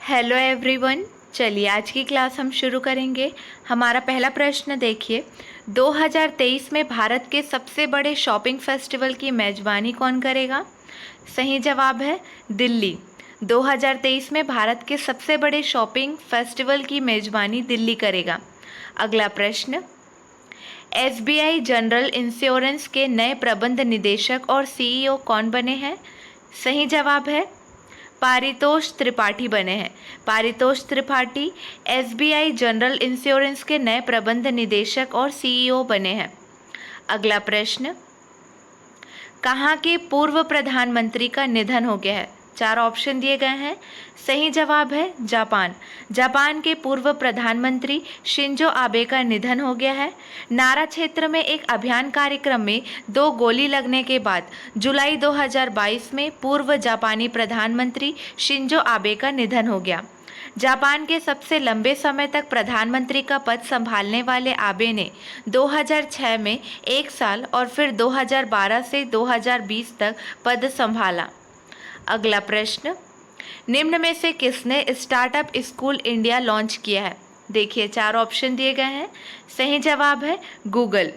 Hello everyone. चलिए आज की क्लास हम शुरू करेंगे। हमारा पहला प्रश्न देखिए, 2023 में भारत के सबसे बड़े शॉपिंग फेस्टिवल की मेजबानी कौन करेगा? सही जवाब है दिल्ली। 2023 में भारत के सबसे बड़े शॉपिंग फेस्टिवल की मेजबानी दिल्ली करेगा। अगला प्रश्न, एसबीआई जनरल इंश्योरेंस के नए प्रबंध निदेशक और सीईओ कौन बने हैं? सही जवाब है पारितोष त्रिपाठी बने हैं। Paritosh Tripathi SBI general insurance के नए प्रबंध निदेशक और सीईओ बने हैं। अगला प्रश्न, कहाँ के पूर्व प्रधानमंत्री का निधन हो गया है? 4 ऑप्शन दिए गए हैं। सही जवाब है जापान। जापान के पूर्व प्रधानमंत्री शिंजो आबे का निधन हो गया है। नारा क्षेत्र में एक अभियान कार्यक्रम में 2 गोली लगने के बाद जुलाई 2022 में पूर्व जापानी प्रधानमंत्री शिंजो आबे का निधन हो गया। जापान के सबसे लंबे समय तक प्रधानमंत्री का पद संभालने वाले आबे ने 2006 में 1 साल और फिर 2012 से 2020 तक पद संभाला। अगला प्रश्न, निम्न में से किसने स्टार्टअप स्कूल इंडिया लॉन्च किया है? देखिए 4 ऑप्शन दिए गए हैं। सही जवाब है गूगल।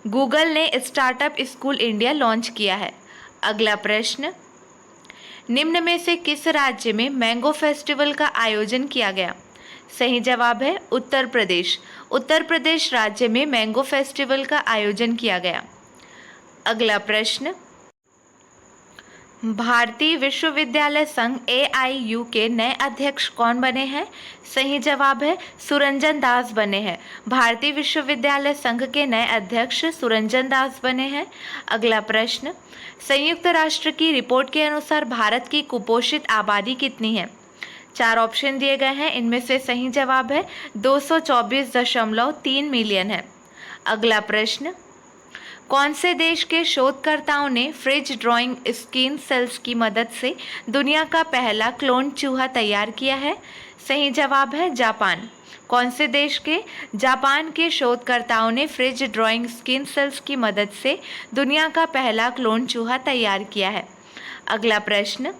गूगल ने स्टार्टअप स्कूल इंडिया लॉन्च किया है। अगला प्रश्न, निम्न में से किस राज्य में मैंगो फेस्टिवल का आयोजन किया गया? सही जवाब है उत्तर प्रदेश। उत्तर प्रदेश राज्य में मैंगो फेस्टिवल का आयोजन किया गया। अगला प्रश्न, भारतीय विश्वविद्यालय संघ AIU के नए अध्यक्ष कौन बने हैं? सही जवाब है सुरंजन दास बने हैं। भारतीय विश्वविद्यालय संघ के नए अध्यक्ष सुरंजन दास बने हैं। अगला प्रश्न, संयुक्त राष्ट्र की रिपोर्ट के अनुसार भारत की कुपोषित आबादी कितनी है? 4 ऑप्शन दिए गए हैं। इनमें से सही जवाब है 224.3 मिलियन है। अगला प्रश्न, कौन से देश के शोधकर्ताओं ने फ्रिज ड्राइंग स्किन सेल्स की मदद से दुनिया का पहला क्लोन चूहा तैयार किया है? सही जवाब है जापान। कौन से देश के? जापान के शोधकर्ताओं ने फ्रिज ड्राइंग स्किन सेल्स की मदद से दुनिया का पहला क्लोन चूहा तैयार किया है। अगला प्रश्न,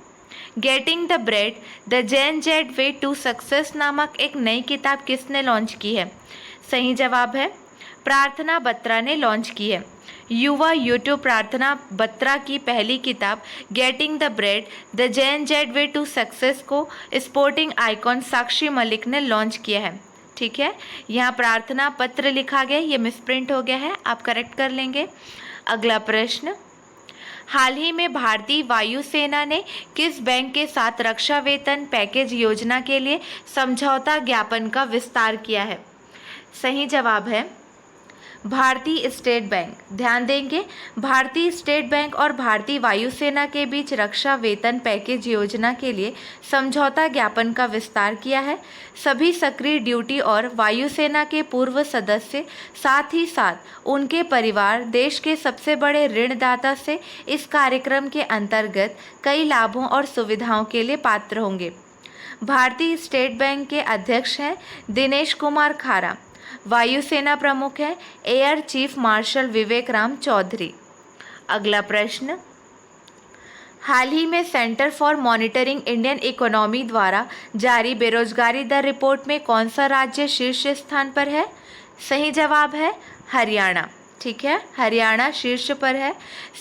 getting the bread the gen Z way to success नामक एक नई किताब किसने लॉन्च की है? सही जवाब है प्रार्थना बत्रा ने लॉन्च की है। युवा यूट्यूब प्रार्थना बत्रा की पहली किताब getting the bread the gen Z way to success को स्पोर्टिंग आइकॉन साक्षी मलिक ने लॉन्च किया है। ठीक है, यहाँ प्रार्थना पत्र लिखा गया, ये मिसप्रिंट हो गया है, आप करेक्ट कर लेंगे। अगला प्रश्न, हाल ही में भारतीय वायुसेना ने किस बैंक के साथ रक्षा वेतन पैकेज योजना के लिए समझौता ज्ञापन का विस्तार किया है? सही जवाब है भारतीय स्टेट बैंक। ध्यान देंगे, भारतीय स्टेट बैंक और भारतीय वायुसेना के बीच रक्षा वेतन पैकेज योजना के लिए समझौता ज्ञापन का विस्तार किया है। सभी सक्रिय ड्यूटी और वायुसेना के पूर्व सदस्य, साथ ही साथ उनके परिवार देश के सबसे बड़े ऋणदाता से इस कार्यक्रम के अंतर्गत कई लाभों और सुविधाओं के लिए पात्र होंगे। भारतीय स्टेट बैंक के अध्यक्ष हैं दिनेश कुमार खारा। वायुसेना प्रमुख है एयर चीफ मार्शल विवेक राम चौधरी। अगला प्रश्न, हाल ही में centre for monitoring Indian economy द्वारा जारी बेरोजगारी दर रिपोर्ट में कौन सा राज्य शीर्ष स्थान पर है? सही जवाब है हरियाणा। ठीक है, हरियाणा शीर्ष पर है।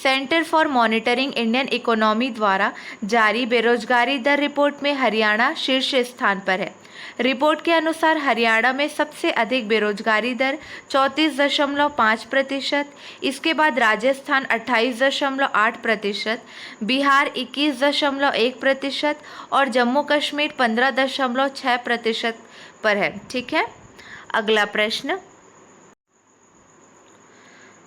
Centre for monitoring Indian economy द्वारा जारी बेरोजगारी दर रिपोर्ट में हरियाणा शीर्ष स्थान पर है। रिपोर्ट के अनुसार हरियाणा में सबसे अधिक बेरोजगारी दर 34.5%, इसके बाद राजस्थान 28.8%, बिहार 21.1% और जम्मू कश्मीर 15.6% पर है। ठीक है, अगला प्रश्न,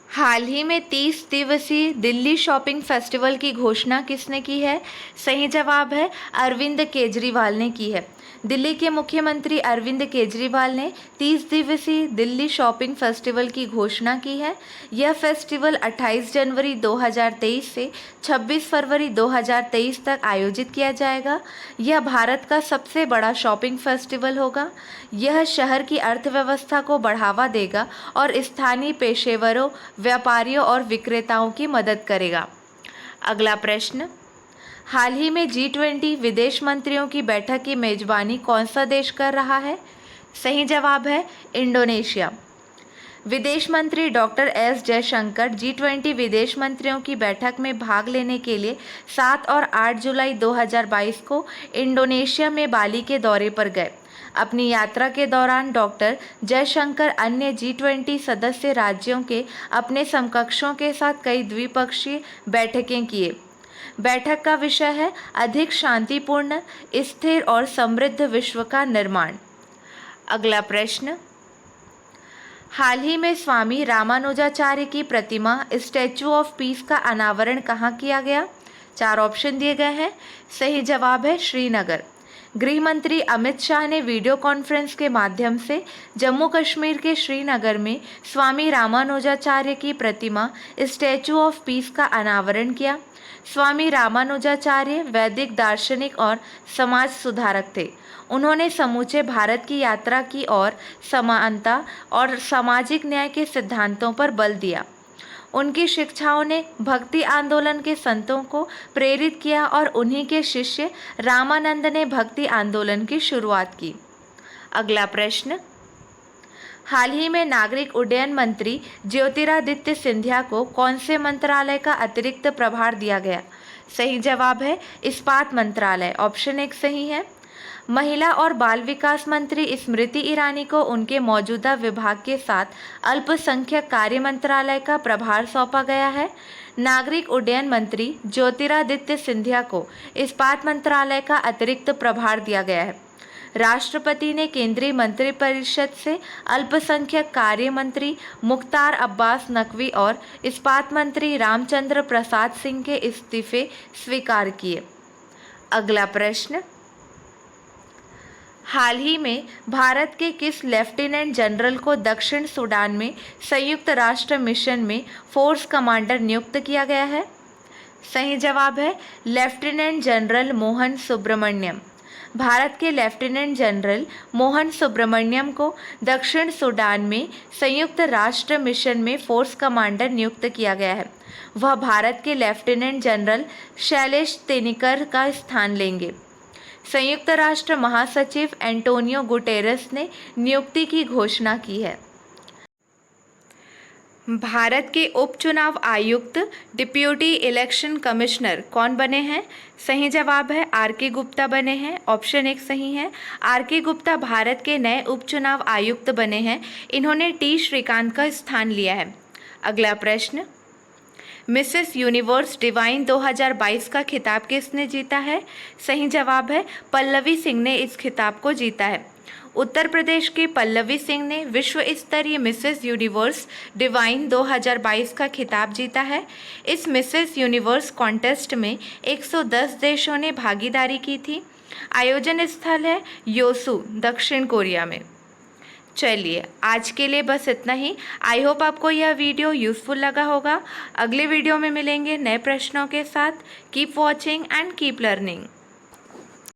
हाल ही में 30 दिवसीय दिल्ली शॉपिंग फेस्टिवल की घोषणा किसने की है? सही जवाब है अरविंद केजरीवाल ने की है। दिल्ली के मुख्यमंत्री अरविंद केजरीवाल ने 30 दिवसीय दिल्ली शॉपिंग फेस्टिवल की घोषणा की है। यह फेस्टिवल 28 जनवरी 2023 से 26 फरवरी 2023 तक आयोजित किया जाएगा। यह भारत का सबसे बड़ा शॉपिंग फेस्टिवल होगा। यह शहर की अर्थव्यवस्था को बढ़ावा देगा और स्थानीय पेशेवरों, व्यापारियों और विक्रेताओं की मदद करेगा। अगला प्रश्न, हाल ही में G20 विदेश मंत्रियों की बैठक की मेजबानी कौन सा देश कर रहा है? सही जवाब है इंडोनेशिया। विदेश मंत्री डॉक्टर एस जयशंकर G20 विदेश मंत्रियों की बैठक में भाग लेने के लिए 7 और 8 जुलाई 2022 को इंडोनेशिया में बाली के दौरे पर गए। अपनी यात्रा के दौरान डॉक्टर जयशंकर अन्य G20 सदस्य राज्यों के अपने समकक्षों के साथ कई द्विपक्षीय बैठकें किए। बैठक का विषय है अधिक शांतिपूर्ण, स्थिर और समृद्ध विश्व का निर्माण। अगला प्रश्न, हाल ही में स्वामी रामानुजाचार्य की प्रतिमा स्टैचू ऑफ पीस का अनावरण कहाँ किया गया? 4 ऑप्शन दिए गए हैं। सही जवाब है श्रीनगर। गृह मंत्री अमित शाह ने वीडियो कॉन्फ्रेंस के माध्यम से जम्मू कश्मीर के श्रीनगर में स्वामी रामानुजाचार्य की प्रतिमा स्टैचू ऑफ पीस का अनावरण किया। स्वामी रामानुजाचार्य वैदिक दार्शनिक और समाज सुधारक थे। उन्होंने समूचे भारत की यात्रा की और समानता और सामाजिक न्याय के सिद्धांतों पर बल दिया। उनकी शिक्षाओं ने भक्ति आंदोलन के संतों को प्रेरित किया और उन्हीं के शिष्य रामानंद ने भक्ति आंदोलन की शुरुआत की। अगला प्रश्न, हाल ही में नागरिक उड्डयन मंत्री ज्योतिरादित्य सिंधिया को कौन से मंत्रालय का अतिरिक्त प्रभार दिया गया? सही जवाब है इस्पात मंत्रालय। ऑप्शन 1 सही है। महिला और बाल विकास मंत्री स्मृति ईरानी को उनके मौजूदा विभाग के साथ अल्पसंख्यक कार्य मंत्रालय का प्रभार सौंपा गया है। नागरिक उड्डयन मंत्री ज्योतिरादित्य सिंधिया को इस्पात मंत्रालय का अतिरिक्त प्रभार दिया गया है। राष्ट्रपति ने केंद्रीय मंत्रिपरिषद से अल्पसंख्यक कार्य मंत्री मुख्तार अब्बास नकवी और इस्पात मंत्री रामचंद्र प्रसाद सिंह के इस्तीफे स्वीकार किए। अगला प्रश्न, हाल ही में भारत के किस लेफ्टिनेंट जनरल को दक्षिण सूडान में संयुक्त राष्ट्र मिशन में फोर्स कमांडर नियुक्त किया गया है? सही जवाब है लेफ्टिनेंट जनरल मोहन सुब्रमण्यम। भारत के लेफ्टिनेंट जनरल मोहन सुब्रमण्यम को दक्षिण सूडान में संयुक्त राष्ट्र मिशन में फोर्स कमांडर नियुक्त किया गया है। वह भारत के लेफ्टिनेंट जनरल शैलेश तेनिकर का स्थान लेंगे। संयुक्त राष्ट्र महासचिव एंटोनियो गुटेरेस ने नियुक्ति की घोषणा की है। भारत के उपचुनाव आयुक्त डिप्यूटी इलेक्शन कमिश्नर कौन बने हैं? सही जवाब है आर.के. गुप्ता बने हैं। ऑप्शन 1 सही है। आर.के. गुप्ता भारत के नए उपचुनाव आयुक्त बने हैं। इन्होंने टी श्रीकांत का स्थान लिया है। अगला प्रश्न, मिसेस यूनिवर्स डिवाइन 2022 का खिताब किसने जीता है? सही जवाब है पल्लवी सिंह ने इस खिताब को जीता है। उत्तर प्रदेश के पल्लवी सिंह ने विश्व स्तरीय मिसेस यूनिवर्स डिवाइन 2022 का खिताब जीता है। इस मिसेस यूनिवर्स कॉन्टेस्ट में 110 देशों ने भागीदारी की थी। आयोजन स्थल है योसू, दक्षिण कोरिया में। चलिए आज के लिए बस इतना ही। आई होप आपको यह वीडियो यूज़फुल लगा होगा। अगले वीडियो में मिलेंगे नए प्रश्नों के साथ। Keep watching and keep learning.